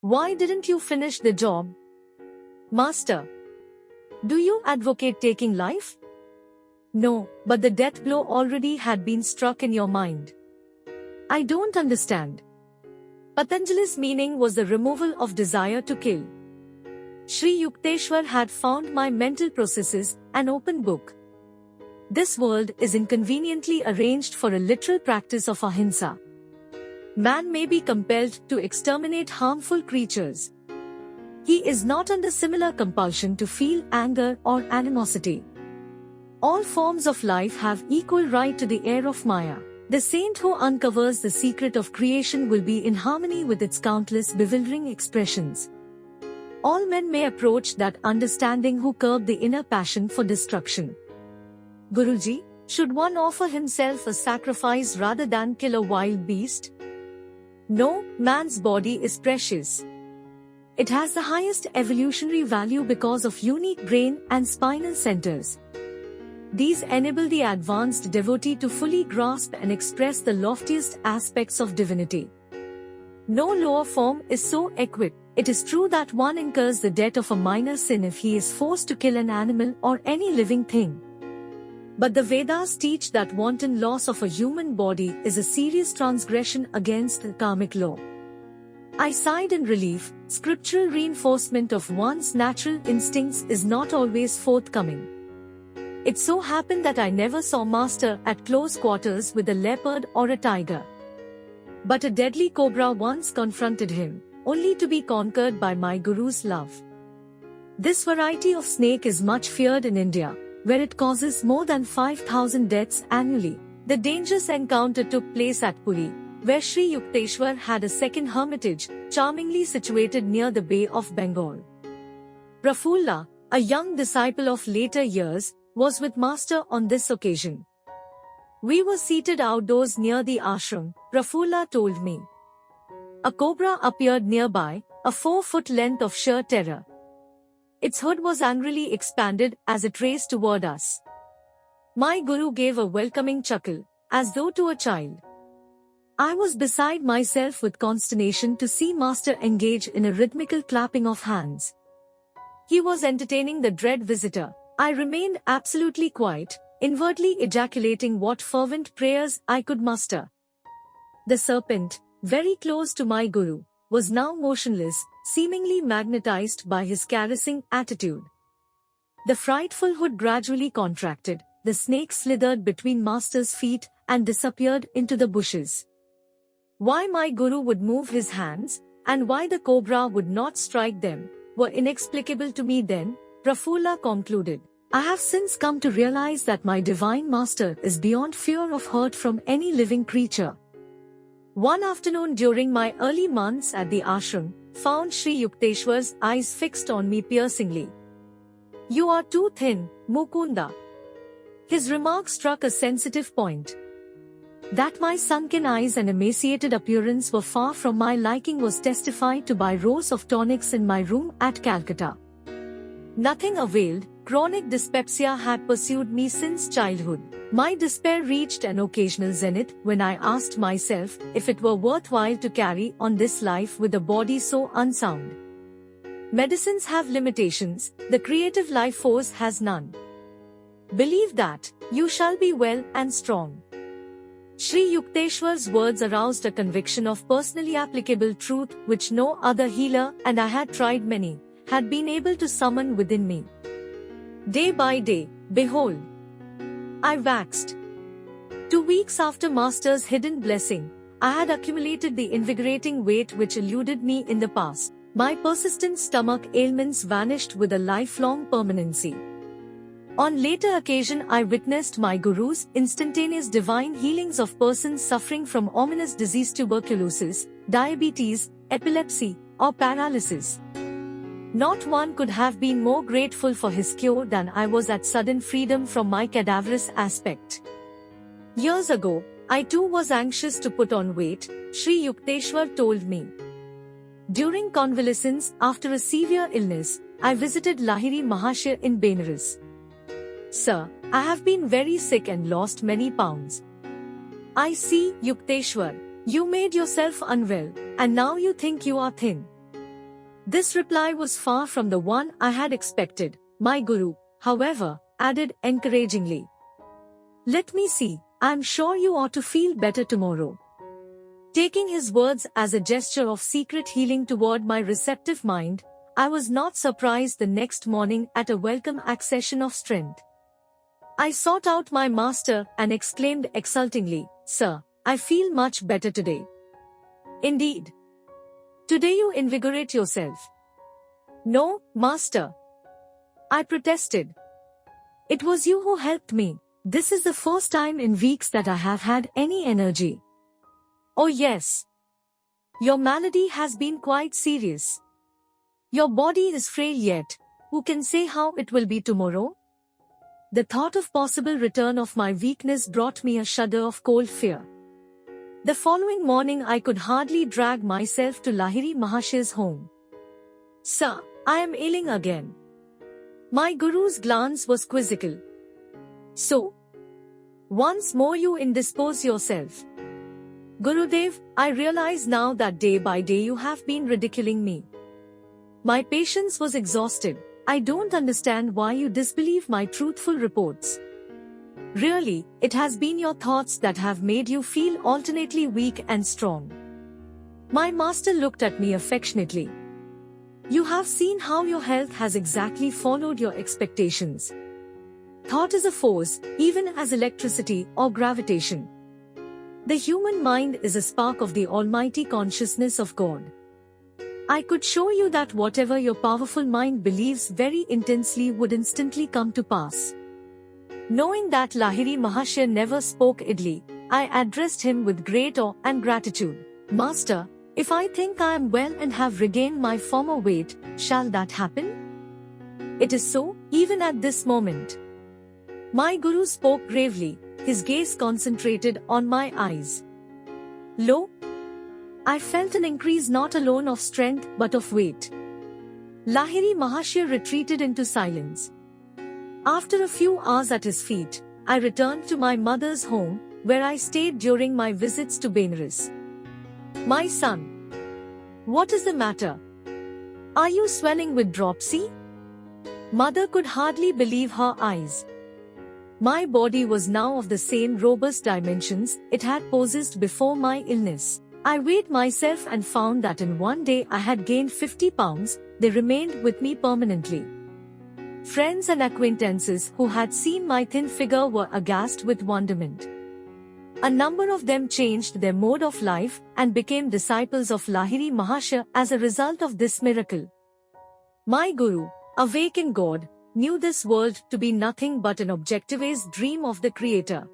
Why didn't you finish the job? Master. Do you advocate taking life? No, but the death blow already had been struck in your mind. I don't understand. Patanjali's meaning was the removal of desire to kill. Sri Yukteswar had found my mental processes an open book. This world is inconveniently arranged for a literal practice of ahimsa. Man may be compelled to exterminate harmful creatures. He is not under similar compulsion to feel anger or animosity. All forms of life have equal right to the air of Maya. The saint who uncovers the secret of creation will be in harmony with its countless bewildering expressions. All men may approach that understanding who curb the inner passion for destruction. Guruji, should one offer himself a sacrifice rather than kill a wild beast? No, man's body is precious. It has the highest evolutionary value because of unique brain and spinal centers. These enable the advanced devotee to fully grasp and express the loftiest aspects of divinity. No lower form is so equipped. It is true that one incurs the debt of a minor sin if he is forced to kill an animal or any living thing. But the Vedas teach that wanton loss of a human body is a serious transgression against the karmic law. I sighed in relief. Scriptural reinforcement of one's natural instincts is not always forthcoming. It so happened that I never saw Master at close quarters with a leopard or a tiger. But a deadly cobra once confronted him, only to be conquered by my Guru's love. This variety of snake is much feared in India, where it causes more than 5,000 deaths annually. The dangerous encounter took place at Puri, where Sri Yukteswar had a second hermitage, charmingly situated near the Bay of Bengal. Prafulla, a young disciple of later years, was with Master on this occasion. We were seated outdoors near the ashram, Prafulla told me. A cobra appeared nearby, a 4-foot length of sheer terror. Its hood was angrily expanded as it raced toward us. My Guru gave a welcoming chuckle, as though to a child. I was beside myself with consternation to see Master engage in a rhythmical clapping of hands. He was entertaining the dread visitor. I remained absolutely quiet, inwardly ejaculating what fervent prayers I could muster. The serpent, very close to my Guru, was now motionless, seemingly magnetized by his caressing attitude. The frightful hood gradually contracted, the snake slithered between Master's feet and disappeared into the bushes. Why my Guru would move his hands, and why the cobra would not strike them, were inexplicable to me then, Prafulla concluded. I have since come to realize that my divine Master is beyond fear of hurt from any living creature. One afternoon during my early months at the ashram, found Sri Yukteswar's eyes fixed on me piercingly. You are too thin, Mukunda. His remark struck a sensitive point. That my sunken eyes and emaciated appearance were far from my liking was testified to by rows of tonics in my room at Calcutta. Nothing availed. Chronic dyspepsia had pursued me since childhood. My despair reached an occasional zenith when I asked myself if it were worthwhile to carry on this life with a body so unsound. Medicines have limitations, the creative life force has none. Believe that, you shall be well and strong. Sri Yukteswar's words aroused a conviction of personally applicable truth which no other healer, and I had tried many, had been able to summon within me. Day by day, behold, I waxed. 2 weeks after Master's hidden blessing, I had accumulated the invigorating weight which eluded me in the past. My persistent stomach ailments vanished with a lifelong permanency. On later occasion I witnessed my Guru's instantaneous divine healings of persons suffering from ominous disease tuberculosis, diabetes, epilepsy, or paralysis. Not one could have been more grateful for his cure than I was at sudden freedom from my cadaverous aspect. Years ago, I too was anxious to put on weight, Sri Yukteswar told me. During convalescence after a severe illness, I visited Lahiri Mahashaya in Benares. Sir, I have been very sick and lost many pounds. I see, Yukteswar, you made yourself unwell, and now you think you are thin. This reply was far from the one I had expected. My guru, however, added encouragingly, "Let me see, I am sure you ought to feel better tomorrow." Taking his words as a gesture of secret healing toward my receptive mind, I was not surprised the next morning at a welcome accession of strength. I sought out my master and exclaimed exultingly, "Sir, I feel much better today." "Indeed. Today you invigorate yourself." "No, master," I protested. "It was you who helped me. This is the first time in weeks that I have had any energy." "Oh yes. Your malady has been quite serious. Your body is frail yet. Who can say how it will be tomorrow?" The thought of possible return of my weakness brought me a shudder of cold fear. The following morning I could hardly drag myself to Lahiri Mahashaya's home. "Sir, I am ailing again." My guru's glance was quizzical. "So, once more you indispose yourself." "Gurudev, I realize now that day by day you have been ridiculing me. My patience was exhausted. I don't understand why you disbelieve my truthful reports. Really, it has been your thoughts that have made you feel alternately weak and strong." My master looked at me affectionately. "You have seen how your health has exactly followed your expectations. Thought is a force, even as electricity or gravitation. The human mind is a spark of the almighty consciousness of God. I could show you that whatever your powerful mind believes very intensely would instantly come to pass." Knowing that Lahiri Mahashaya never spoke idly, I addressed him with great awe and gratitude. "Master, if I think I am well and have regained my former weight, shall that happen?" "It is so, even at this moment." My guru spoke gravely, his gaze concentrated on my eyes. Lo! I felt an increase not alone of strength but of weight. Lahiri Mahashaya retreated into silence. After a few hours at his feet, I returned to my mother's home, where I stayed during my visits to Benares. "My son, what is the matter? Are you swelling with dropsy?" Mother could hardly believe her eyes. My body was now of the same robust dimensions it had possessed before my illness. I weighed myself and found that in one day I had gained 50 pounds, they remained with me permanently. Friends and acquaintances who had seen my thin figure were aghast with wonderment. A number of them changed their mode of life and became disciples of Lahiri Mahashaya as a result of this miracle. My guru, awake in God, knew this world to be nothing but an objectivized dream of the Creator.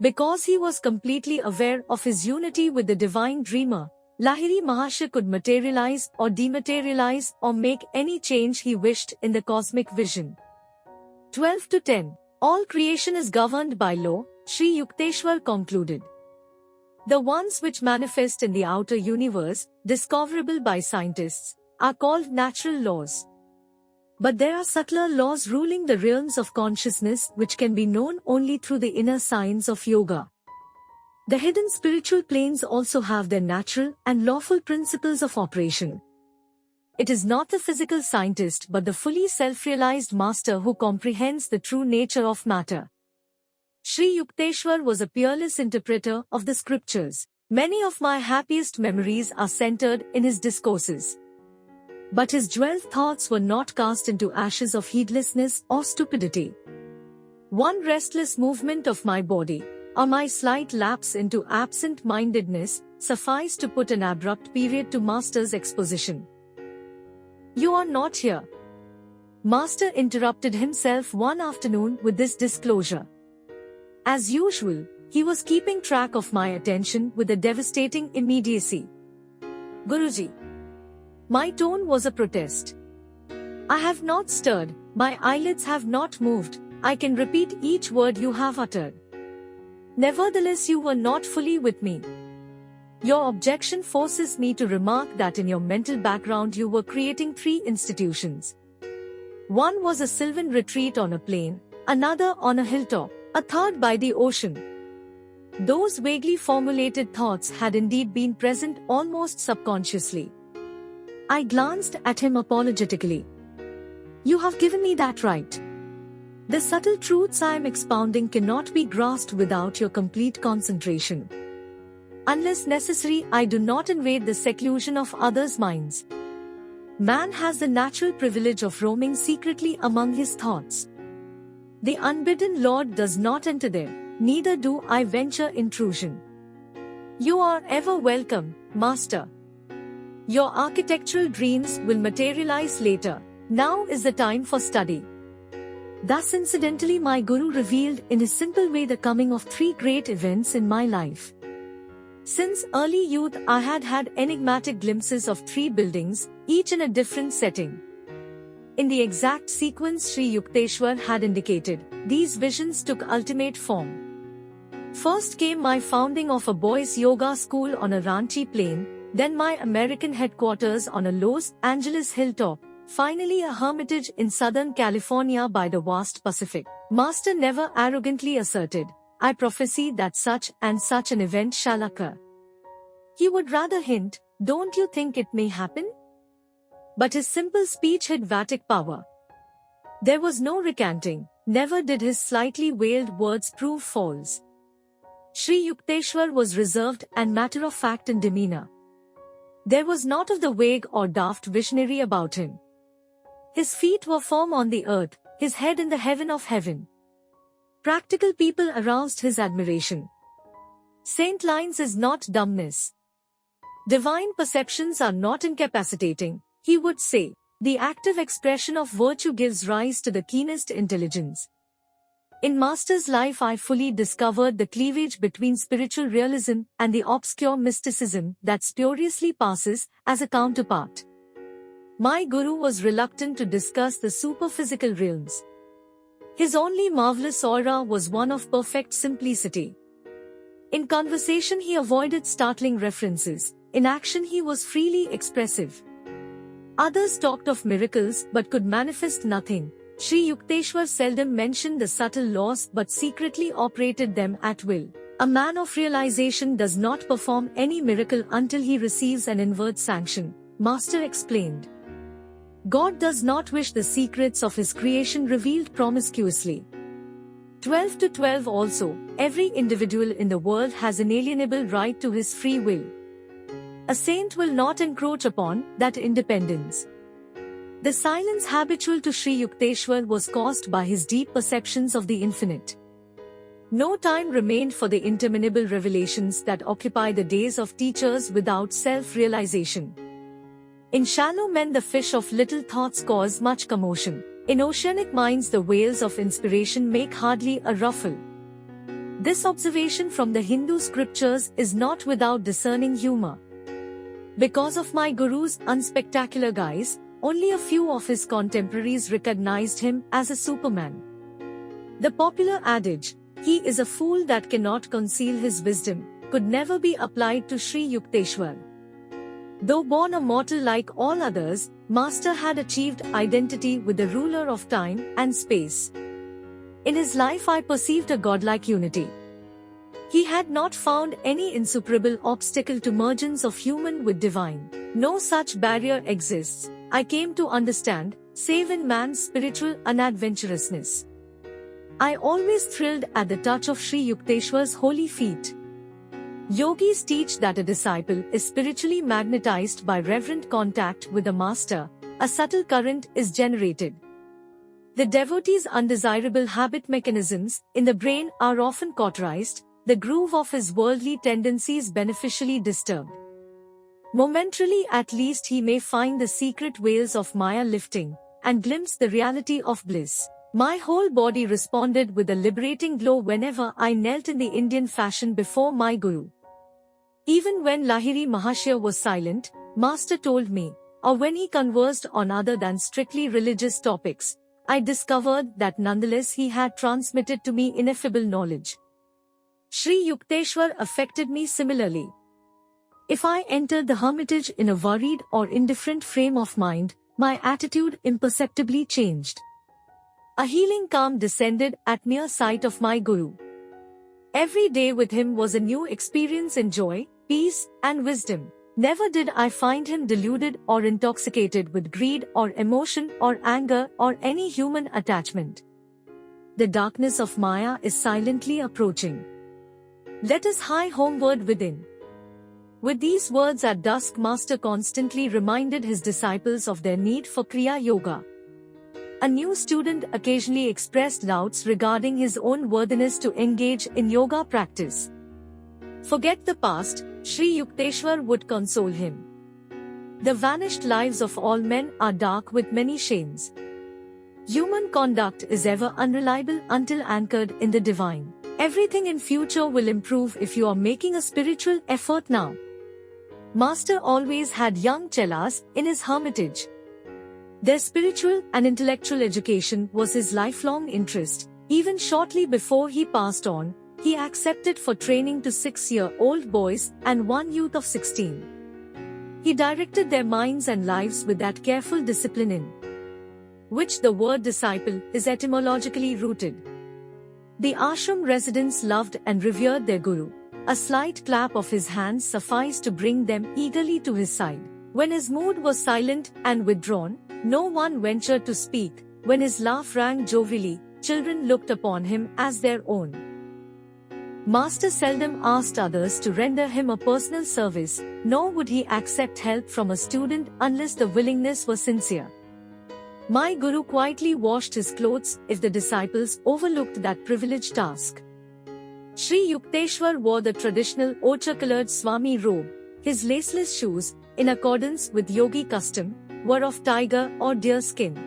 Because he was completely aware of his unity with the divine dreamer, Lahiri Mahashaya could materialize or dematerialize or make any change he wished in the cosmic vision. 12-10. All creation is governed by law, Sri Yukteswar concluded. The ones which manifest in the outer universe, discoverable by scientists, are called natural laws. But there are subtler laws ruling the realms of consciousness which can be known only through the inner science of yoga. The hidden spiritual planes also have their natural and lawful principles of operation. It is not the physical scientist but the fully self-realized master who comprehends the true nature of matter. Sri Yukteswar was a peerless interpreter of the scriptures. Many of my happiest memories are centered in his discourses. But his jeweled thoughts were not cast into ashes of heedlessness or stupidity. One restless movement of my body, or my slight lapse into absent-mindedness, sufficed to put an abrupt period to Master's exposition. "You are not here." Master interrupted himself one afternoon with this disclosure. As usual, he was keeping track of my attention with a devastating immediacy. "Guruji." My tone was a protest. "I have not stirred, my eyelids have not moved, I can repeat each word you have uttered. Nevertheless you were not fully with me. Your objection forces me to remark that in your mental background you were creating 3 institutions. One was a sylvan retreat on a plain, another on a hilltop, a third by the ocean." Those vaguely formulated thoughts had indeed been present almost subconsciously. I glanced at him apologetically. You have given me that right. The subtle truths I am expounding cannot be grasped without your complete concentration. Unless necessary, I do not invade the seclusion of others' minds. Man has the natural privilege of roaming secretly among his thoughts. The unbidden Lord does not enter there, neither do I venture intrusion. You are ever welcome, Master. Your architectural dreams will materialize later. Now is the time for study. Thus incidentally my Guru revealed in his simple way the coming of three great events in my life. Since early youth I had had enigmatic glimpses of three buildings, each in a different setting. In the exact sequence Sri Yukteswar had indicated, these visions took ultimate form. First came my founding of a boys' yoga school on a Ranchi plain, then my American headquarters on a Los Angeles hilltop, finally a hermitage in Southern California by the vast Pacific. Master never arrogantly asserted, I prophesy that such and such an event shall occur. He would rather hint, don't you think it may happen? But his simple speech had Vatic power. There was no recanting, never did his slightly veiled words prove false. Sri Yukteswar was reserved and matter-of-fact in demeanor. There was naught of the vague or daft visionary about him. His feet were firm on the earth, his head in the heaven of heaven. Practical people aroused his admiration. Saint lines is not dumbness. Divine perceptions are not incapacitating, he would say. The active expression of virtue gives rise to the keenest intelligence. In Master's life I fully discovered the cleavage between spiritual realism and the obscure mysticism that spuriously passes as a counterpart. My Guru was reluctant to discuss the superphysical realms. His only marvelous aura was one of perfect simplicity. In conversation he avoided startling references, in action he was freely expressive. Others talked of miracles but could manifest nothing. Sri Yukteswar seldom mentioned the subtle laws but secretly operated them at will. A man of realization does not perform any miracle until he receives an inward sanction, Master explained. God does not wish the secrets of his creation revealed promiscuously. 12 to 12 also, every individual in the world has inalienable right to his free will. A saint will not encroach upon that independence. The silence habitual to Sri Yukteswar was caused by his deep perceptions of the infinite. No time remained for the interminable revelations that occupy the days of teachers without self-realization. In shallow men the fish of little thoughts cause much commotion. In oceanic minds the whales of inspiration make hardly a ruffle. This observation from the Hindu scriptures is not without discerning humor. Because of my Guru's unspectacular guise, only a few of his contemporaries recognized him as a superman. The popular adage, he is a fool that cannot conceal his wisdom, could never be applied to Sri Yukteswar. Though born a mortal like all others, Master had achieved identity with the ruler of time and space. In his life I perceived a godlike unity. He had not found any insuperable obstacle to mergence of human with divine. No such barrier exists, I came to understand, save in man's spiritual unadventurousness. I always thrilled at the touch of Sri Yukteswar's holy feet. Yogis teach that a disciple is spiritually magnetized by reverent contact with the Master. A subtle current is generated. The devotee's undesirable habit mechanisms in the brain are often cauterized, the groove of his worldly tendencies beneficially disturbed. Momentarily at least he may find the secret veils of Maya lifting, and glimpse the reality of bliss. My whole body responded with a liberating glow whenever I knelt in the Indian fashion before my Guru. Even when Lahiri Mahashaya was silent, Master told me, or when he conversed on other than strictly religious topics, I discovered that nonetheless he had transmitted to me ineffable knowledge. Sri Yukteswar affected me similarly. If I entered the hermitage in a worried or indifferent frame of mind, my attitude imperceptibly changed. A healing calm descended at mere sight of my Guru. Every day with him was a new experience in joy, peace, and wisdom. Never did I find him deluded or intoxicated with greed or emotion or anger or any human attachment. The darkness of Maya is silently approaching. Let us hie homeward within. With these words at dusk, Master constantly reminded his disciples of their need for Kriya Yoga. A new student occasionally expressed doubts regarding his own worthiness to engage in yoga practice. Forget the past, Sri Yukteswar would console him. The vanished lives of all men are dark with many shames. Human conduct is ever unreliable until anchored in the divine. Everything in future will improve if you are making a spiritual effort now. Master always had young chelas in his hermitage. Their spiritual and intellectual education was his lifelong interest. Even shortly before he passed on, he accepted for training to 6-year-old boys and one youth of 16. He directed their minds and lives with that careful discipline in which the word disciple is etymologically rooted. The ashram residents loved and revered their guru. A slight clap of his hands sufficed to bring them eagerly to his side. When his mood was silent and withdrawn, no one ventured to speak. When his laugh rang jovially, children looked upon him as their own. Master seldom asked others to render him a personal service, nor would he accept help from a student unless the willingness was sincere. My Guru quietly washed his clothes if the disciples overlooked that privileged task. Sri Yukteswar wore the traditional ochre-colored Swami robe. His laceless shoes, in accordance with Yogi custom, were of tiger or deer skin.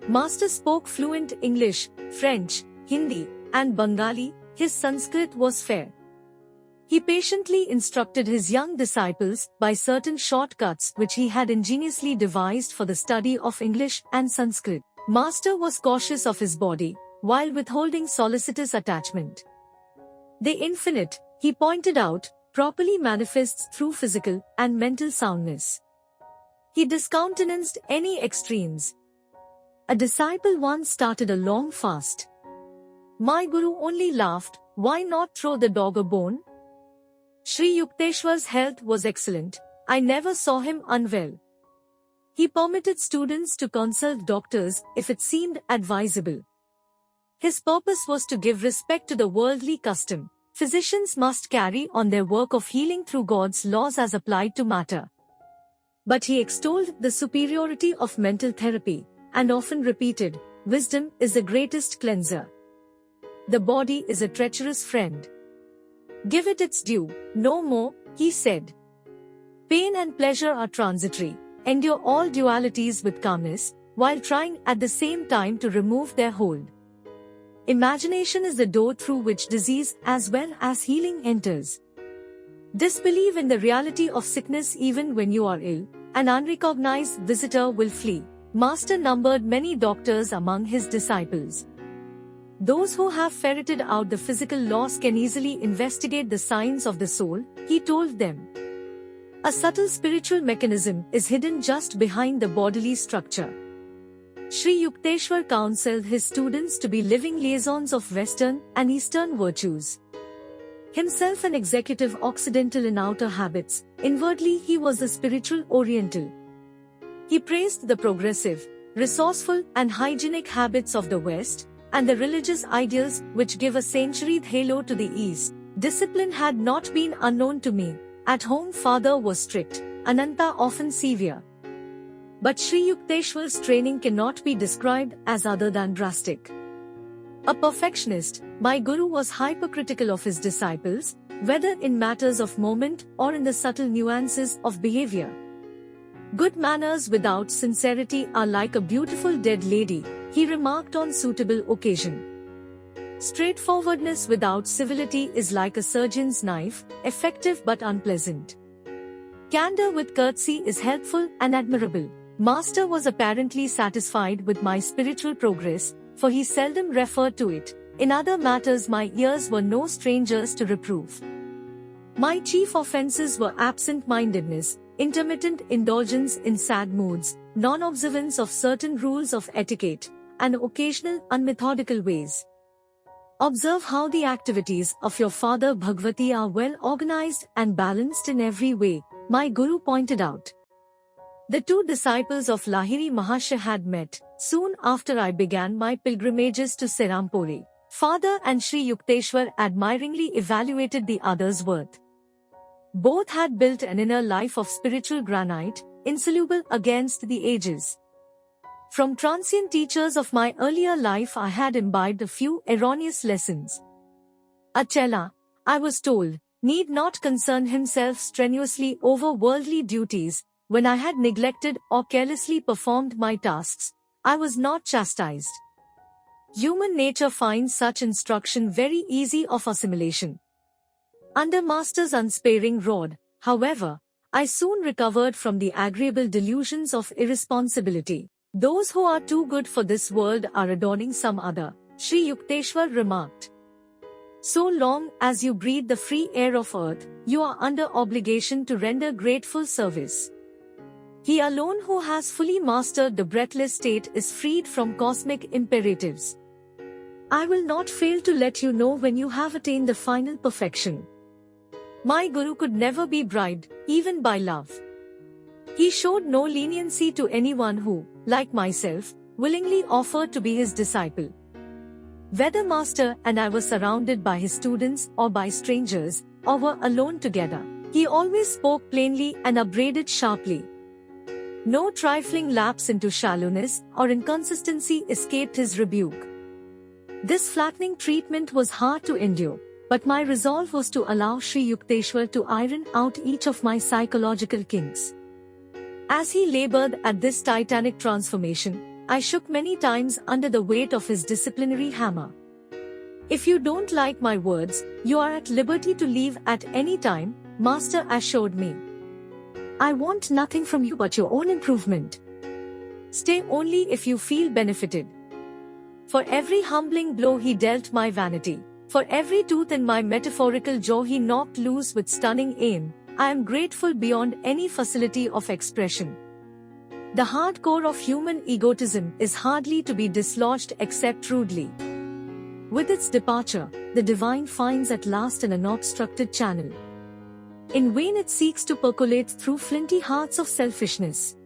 Master spoke fluent English, French, Hindi, and Bengali. His Sanskrit was fair. He patiently instructed his young disciples by certain shortcuts which he had ingeniously devised for the study of English and Sanskrit. Master was cautious of his body, while withholding solicitous attachment. The infinite, he pointed out, properly manifests through physical and mental soundness. He discountenanced any extremes. A disciple once started a long fast. My Guru only laughed, why not throw the dog a bone? Sri Yukteswar's health was excellent. I never saw him unwell. He permitted students to consult doctors if it seemed advisable. His purpose was to give respect to the worldly custom. Physicians must carry on their work of healing through God's laws as applied to matter. But he extolled the superiority of mental therapy, and often repeated, wisdom is the greatest cleanser. The body is a treacherous friend. Give it its due, no more, he said. Pain and pleasure are transitory. Endure all dualities with calmness, while trying at the same time to remove their hold. Imagination is the door through which disease as well as healing enters. Disbelieve in the reality of sickness even when you are ill. An unrecognized visitor will flee. Master numbered many doctors among his disciples. Those who have ferreted out the physical laws can easily investigate the signs of the soul, he told them. A subtle spiritual mechanism is hidden just behind the bodily structure. Sri Yukteswar counseled his students to be living liaisons of Western and Eastern virtues. Himself an executive Occidental in outer habits, inwardly he was the spiritual Oriental. He praised the progressive, resourceful and hygienic habits of the West, and the religious ideals which give a centuried halo to the East. Discipline had not been unknown to me. At home father was strict, Ananta often severe. But Sri Yukteswar's training cannot be described as other than drastic. A perfectionist, my Guru was hypercritical of his disciples, whether in matters of moment or in the subtle nuances of behavior. Good manners without sincerity are like a beautiful dead lady, he remarked on suitable occasion. Straightforwardness without civility is like a surgeon's knife, effective but unpleasant. Candor with courtesy is helpful and admirable. Master was apparently satisfied with my spiritual progress, for he seldom referred to it. In other matters my ears were no strangers to reproof. My chief offenses were absent-mindedness, intermittent indulgence in sad moods, non-observance of certain rules of etiquette, and occasional unmethodical ways. Observe how the activities of your father Bhagwati are well organized and balanced in every way. my guru pointed out. The two disciples of Lahiri Mahasaya had met soon after I began my pilgrimages to Serampore. Father and Sri Yukteswar admiringly evaluated the other's worth. Both had built an inner life of spiritual granite, insoluble against the ages. From transient teachers of my earlier life I had imbibed a few erroneous lessons. A chela, I was told, need not concern himself strenuously over worldly duties. When I had neglected or carelessly performed my tasks, I was not chastised. Human nature finds such instruction very easy of assimilation. Under Master's unsparing rod, however, I soon recovered from the agreeable delusions of irresponsibility. Those who are too good for this world are adorning some other, Sri Yukteswar remarked. So long as you breathe the free air of earth, you are under obligation to render grateful service. He alone who has fully mastered the breathless state is freed from cosmic imperatives. I will not fail to let you know when you have attained the final perfection. My Guru could never be bribed, even by love. He showed no leniency to anyone who, like myself, willingly offered to be his disciple. Whether Master and I were surrounded by his students or by strangers, or were alone together, he always spoke plainly and upbraided sharply. No trifling lapse into shallowness or inconsistency escaped his rebuke. This flattening treatment was hard to endure, but my resolve was to allow Sri Yukteswar to iron out each of my psychological kinks. As he labored at this titanic transformation, I shook many times under the weight of his disciplinary hammer. If you don't like my words, you are at liberty to leave at any time, Master assured me. I want nothing from you but your own improvement. Stay only if you feel benefited. For every humbling blow he dealt my vanity, for every tooth in my metaphorical jaw he knocked loose with stunning aim, I am grateful beyond any facility of expression. The hard core of human egotism is hardly to be dislodged except rudely. With its departure, the divine finds at last an unobstructed channel. In vain it seeks to percolate through flinty hearts of selfishness.